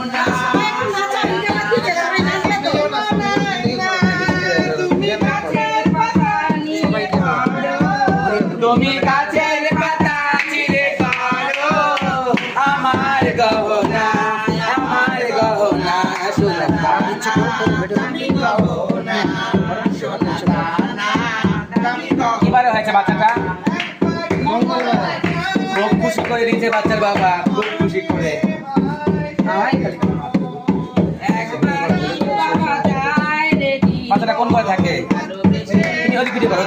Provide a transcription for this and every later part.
না তুমি গাছের পাতা চিরে করো আমার গহনা কিবারে হয়েছে বাচ্চাটা খুব খুশি করে দিয়েছে বাচ্চার বাবা খুব খুশি করে বাচ্চাটা কোন ঘরে থাকে তুমি ওদিক ভিডিও করো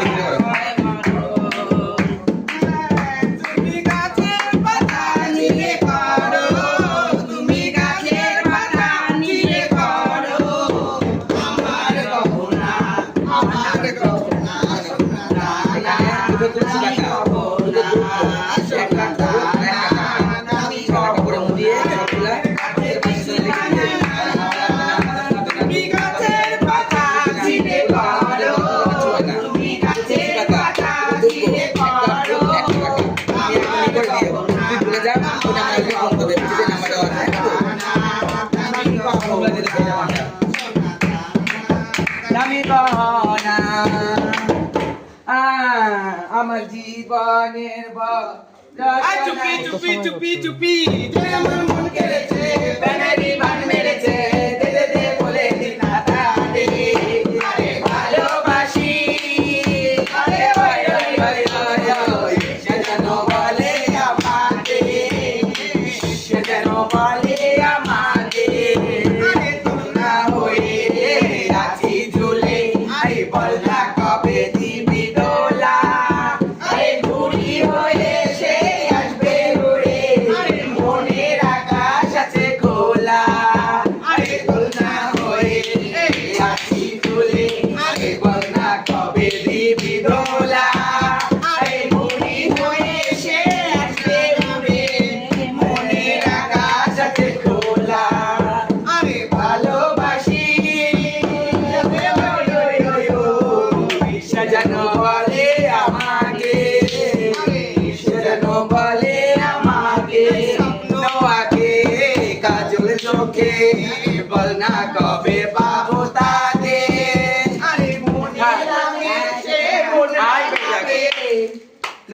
আমার জীবনের চুপি চুপি চুপি চুপি আমার মন কেড়েছে ব্যানারি বান মেরেছে দে দে বলে দিন আরে ভালোবাসি আরে ভাই সে যেন বলে আমাদের তোমরা হয়ে আছি ঝুলে আরে বল না কবে দিবি দোলা আরে ঘুরি হয়ে সে আসবে উড়ে মনের আকাশ আছে খোলা আরে বল না হয়ে আছি ঝুলে আরে বল না কবে দিবি দোলা আরে ঘুরি হয়ে সে আসবে উড়ে মনের আকাশ আছে খোলা আরে ভালোবাসি সাজানো বলে আমাকে সাজানো বলে আমাকে নোয়াকে কাজল চোখে বল না কবে